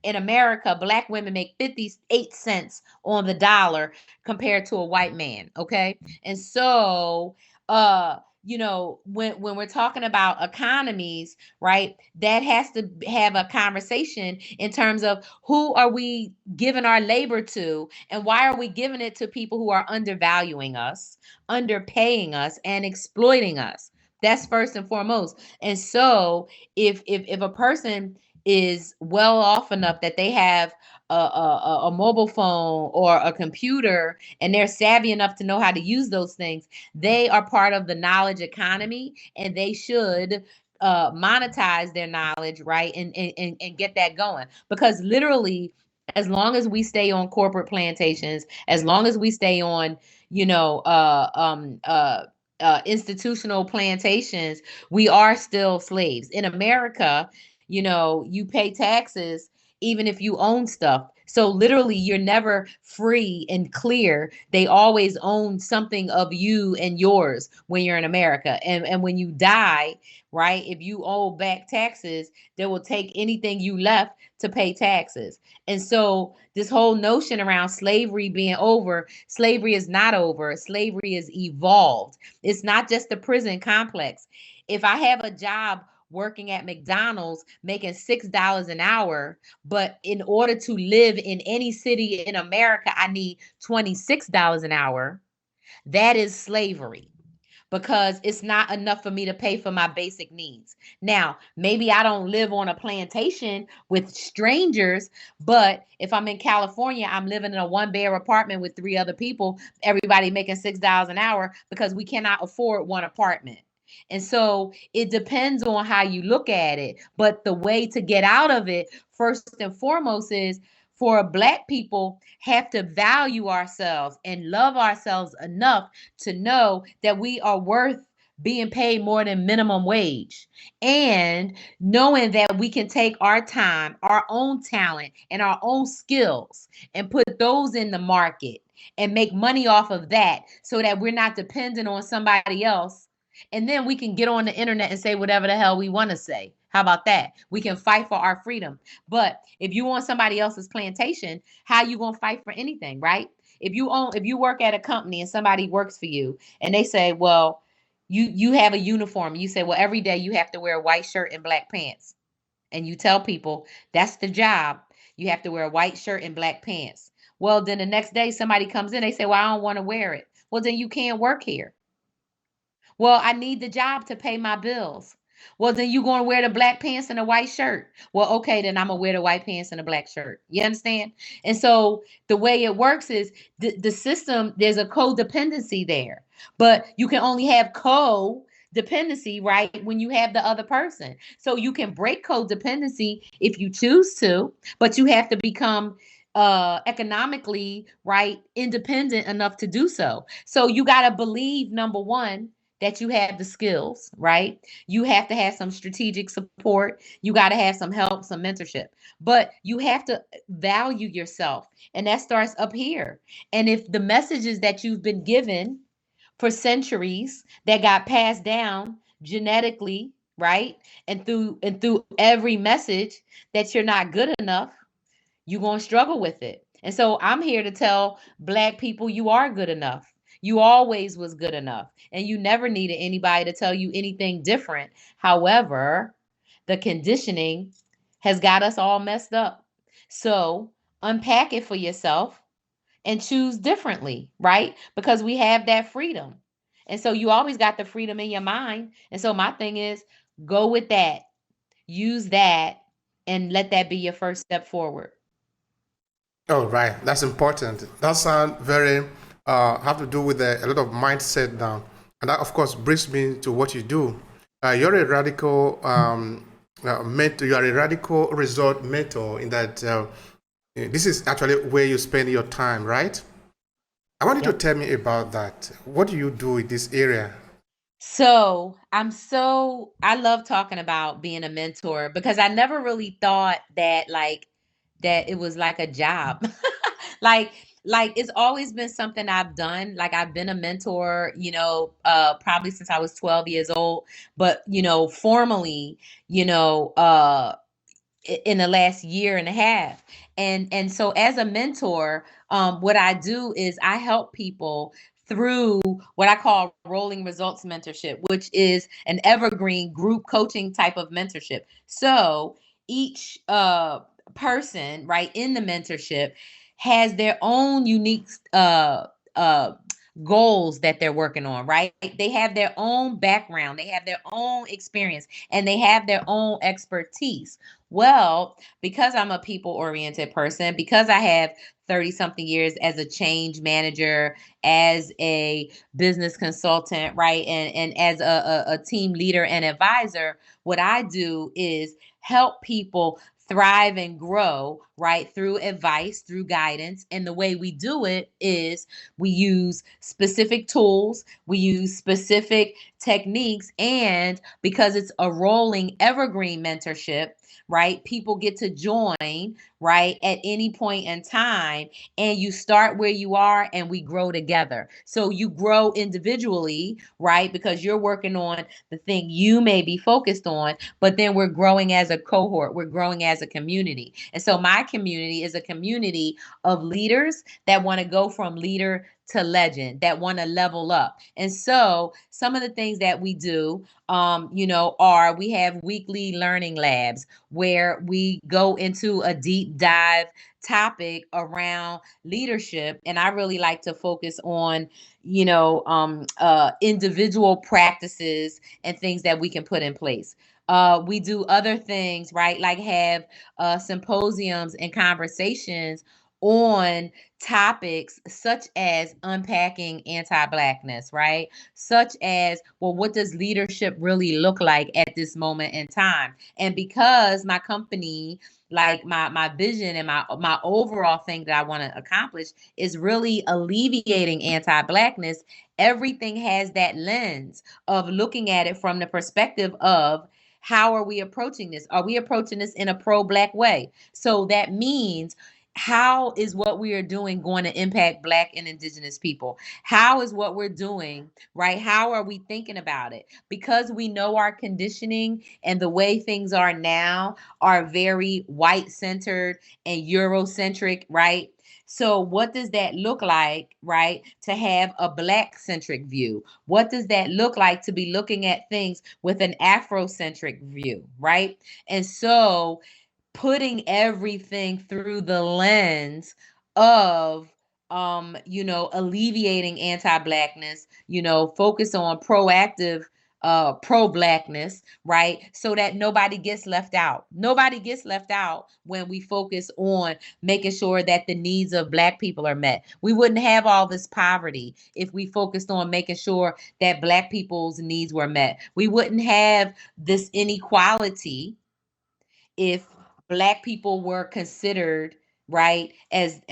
in America, black women make 58 cents on the dollar compared to a white man. Okay. And so, when we're talking about economies, right, that has to have a conversation in terms of who are we giving our labor to, and why are we giving it to people who are undervaluing us, underpaying us, and exploiting us. That's first and foremost. And so if a person is well off enough that they have a mobile phone or a computer, and they're savvy enough to know how to use those things, they are part of the knowledge economy, and they should monetize their knowledge, right? And get that going. Because literally, as long as we stay on corporate plantations, as long as we stay on, you know, institutional plantations, we are still slaves. In America, you pay taxes even if you own stuff. So literally, you're never free and clear. They always own something of you and yours when you're in America. And when you die, right, if you owe back taxes, they will take anything you left to pay taxes. And so this whole notion around slavery being over, slavery is not over. Slavery is evolved. It's not just the prison complex. If I have a job working at McDonald's making $6 an hour, but in order to live in any city in America, I need $26 an hour, that is slavery, because it's not enough for me to pay for my basic needs. Now, maybe I don't live on a plantation with strangers, but if I'm in California, I'm living in a one-bedroom apartment with three other people, everybody making $6 an hour, because we cannot afford one apartment. And so it depends on how you look at it. But the way to get out of it, first and foremost, is for Black people have to value ourselves and love ourselves enough to know that we are worth being paid more than minimum wage, and knowing that we can take our time, our own talent, and our own skills and put those in the market and make money off of that, so that we're not dependent on somebody else. And then we can get on the internet and say whatever the hell we want to say. How about that? We can fight for our freedom. But if you on somebody else's plantation, how you gonna fight for anything, right? If you work at a company and somebody works for you and they say, well, you have a uniform. You say, well, every day you have to wear a white shirt and black pants. And you tell people that's the job. You have to wear a white shirt and black pants. Well, then the next day somebody comes in, they say, well, I don't want to wear it. Well, then you can't work here. Well, I need the job to pay my bills. Well, then you're going to wear the black pants and the white shirt. Well, okay, then I'm going to wear the white pants and the black shirt. You understand? And so the way it works is the system, there's a codependency there. But you can only have codependency, right, when you have the other person. So you can break codependency if you choose to, but you have to become economically, right, independent enough to do so. So you got to believe, number one, that you have the skills, right? You have to have some strategic support. You got to have some help, some mentorship. But you have to value yourself. And that starts up here. And if the messages that you've been given for centuries that got passed down genetically, right? And through every message that you're not good enough, you're going to struggle with it. And so I'm here to tell Black people you are good enough. You always was good enough, and you never needed anybody to tell you anything different. However, the conditioning has got us all messed up. So unpack it for yourself and choose differently, right? Because we have that freedom. And so you always got the freedom in your mind. And so my thing is, go with that, use that, and let that be your first step forward. Oh, right. That's important. That sound very have to do with a lot of mindset now, and that of course brings me to what you do. You're a radical mentor. You are a radical resort mentor in that this is actually where you spend your time, right? I want you to Yep. tell me about that. What do you do in this area? I love talking about being a mentor, because I never really thought that, like, that it was like a job. like like it's always been something I've done. Like, I've been a mentor, probably since I was 12 years old, but formally, you know, uh in the last year and a half. And so as a mentor, what I do is I help people through what I call rolling results mentorship, which is an evergreen group coaching type of mentorship. So each person, right, in the mentorship has their own unique uh goals that they're working on, right? They have their own background, they have their own experience, and they have their own expertise. Well, because I'm a people oriented person, because I have 30 something years as a change manager, as a business consultant, right? And as a team leader and advisor, what I do is help people thrive and grow, right, through advice, through guidance. And the way we do it is we use specific tools, we use specific techniques, and because it's a rolling evergreen mentorship, right, people get to join, right, at any point in time, and you start where you are and we grow together. So you grow individually, right, because you're working on the thing you may be focused on, but then we're growing as a cohort, we're growing as a community. And so my community is a community of leaders that want to go from leader to legend, that want to level up. And so some of the things that we do, are we have weekly learning labs where we go into a deep dive topic around leadership. And I really like to focus on, individual practices and things that we can put in place. We do other things, right? Like have symposiums and conversations on topics such as unpacking anti-blackness, right? Such as, well, what does leadership really look like at this moment in time? And because my company, like my vision and my overall thing that I want to accomplish is really alleviating anti-blackness, everything has that lens of looking at it from the perspective of how are we approaching this? Are we approaching this in a pro-black way? So that means, how is what we are doing going to impact Black and Indigenous people? How is what we're doing, right? How are we thinking about it? Because we know our conditioning and the way things are now are very white centered and Eurocentric, right? So, what does that look like, right? To have a Black centric view? What does that look like to be looking at things with an Afrocentric view, right? And so, putting everything through the lens of alleviating anti-blackness, focus on proactive pro-blackness, right? So that nobody gets left out. Nobody gets left out when we focus on making sure that the needs of Black people are met. We wouldn't have all this poverty if we focused on making sure that Black people's needs were met. We wouldn't have this inequality if Black people were considered, right, as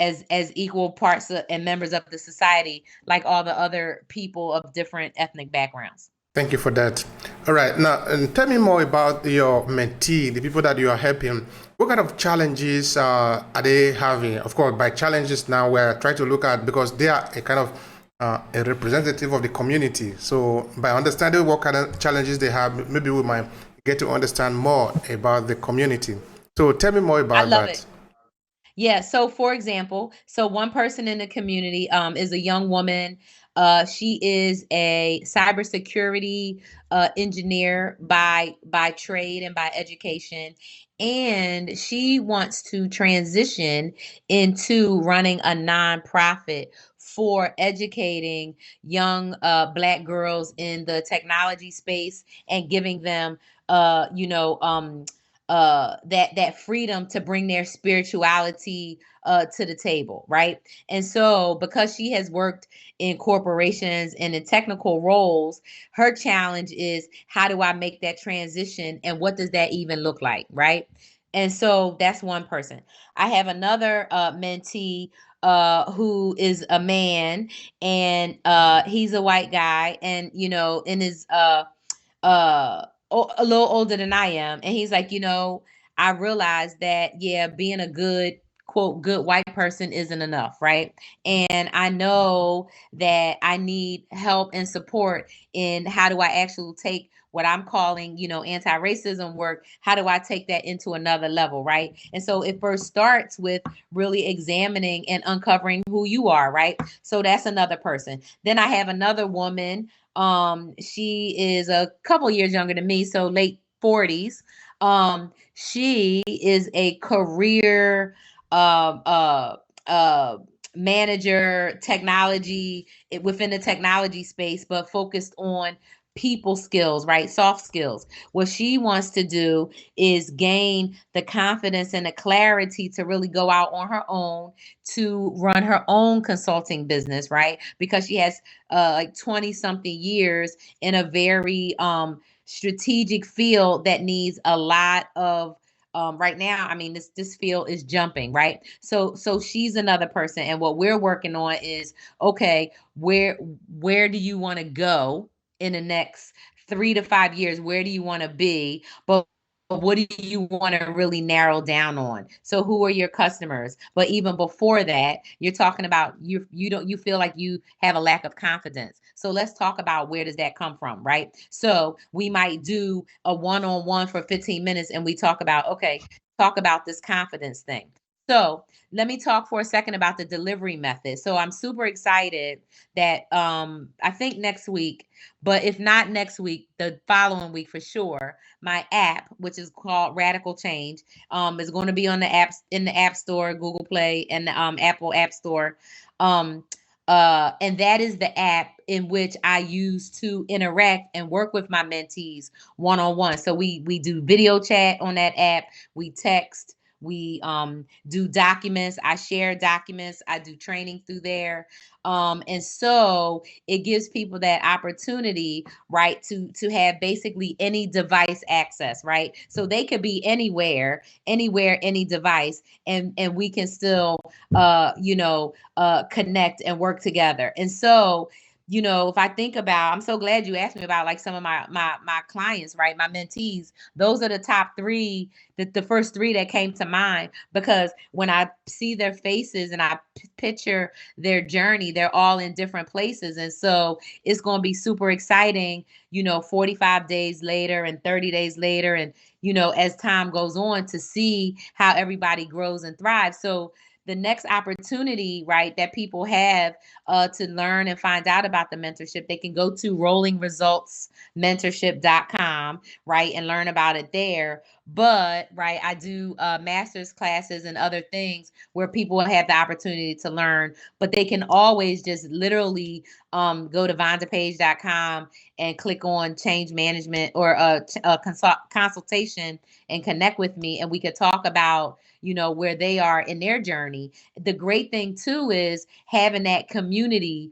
equal parts and members of the society like all the other people of different ethnic backgrounds. Thank you for that. All right, now and tell me more about your mentee, the people that you are helping. What kind of challenges are they having? Of course, by challenges now we're trying to look at, because they are a kind of a representative of the community. So by understanding what kind of challenges they have, maybe we might get to understand more about the community. So tell me more I about love that. it. Yeah. So, for example, so one person in the community is a young woman. She is a cybersecurity engineer by trade and by education, and she wants to transition into running a nonprofit for educating young Black girls in the technology space and giving them, that freedom to bring their spirituality to the table, right? And so because she has worked in corporations and in technical roles, her challenge is, how do I make that transition and what does that even look like, right? And so that's one person. I have another mentee who is a man, and he's a white guy, and in his a little older than I am. And he's like, I realized that, yeah, being a good, quote, good white person isn't enough, right? And I know that I need help and support in how do I actually take what I'm calling, anti-racism work, how do I take that into another level, right? And so it first starts with really examining and uncovering who you are, right? So that's another person. Then I have another woman. She is a couple years younger than me, so late 40s. She is a career uh, uh, uh, manager, technology within the technology space, but focused on people skills, right? Soft skills. What she wants to do is gain the confidence and the clarity to really go out on her own to run her own consulting business, right? Because she has like 20 something years in a very strategic field that needs a lot of right now. I mean, this field is jumping, right? So she's another person, and what we're working on is, okay, where do you want to go in the next 3 to 5 years? Where do you want to be? But what do you want to really narrow down on? So who are your customers? But even before that, you're talking about you feel like you have a lack of confidence. So let's talk about where does that come from, right? So we might do a one-on-one for 15 minutes and we talk about, okay, talk about this confidence thing. So let me talk for a second about the delivery method. So I'm super excited that I think next week, but if not next week, the following week for sure, my app, which is called Radical Change, is going to be on the apps in the App Store, Google Play, and the Apple App Store. Um, and that is the app in which I use to interact and work with my mentees one on one. So we do video chat on that app. We text. We do documents. I share documents. I do training through there. And so it gives people that opportunity, right, to have basically any device access, right? So they could be anywhere, any device, and we can still connect and work together. And so, if I think about, I'm so glad you asked me about like some of my clients, right? My mentees, those are the top three, the first three that came to mind, because when I see their faces and I picture their journey, they're all in different places. And so it's going to be super exciting, 45 days later and 30 days later. And, as time goes on, to see how everybody grows and thrives. So the next opportunity, right, that people have to learn and find out about the mentorship, they can go to rollingresultsmentorship.com, right, and learn about it there. But, right, I do master's classes and other things where people have the opportunity to learn, but they can always just literally go to vondapage.com and click on change management or a consultation and connect with me, and we could talk about where they are in their journey. The great thing too is having that community,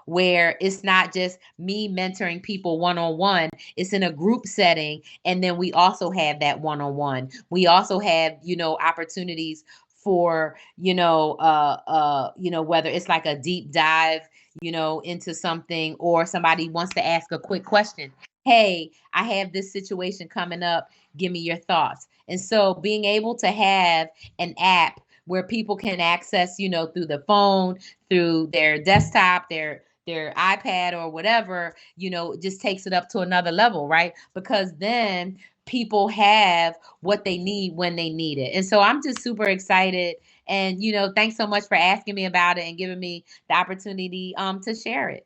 where it's not just me mentoring people one on one, it's in a group setting. And then we also have that one on one. We also have, opportunities for, whether it's like a deep dive, into something, or somebody wants to ask a quick question. Hey, I have this situation coming up. Give me your thoughts. And so being able to have an app where people can access, through the phone, through their desktop, their iPad or whatever, just takes it up to another level, right? Because then people have what they need when they need it. And so I'm just super excited. And, thanks so much for asking me about it and giving me the opportunity to share it.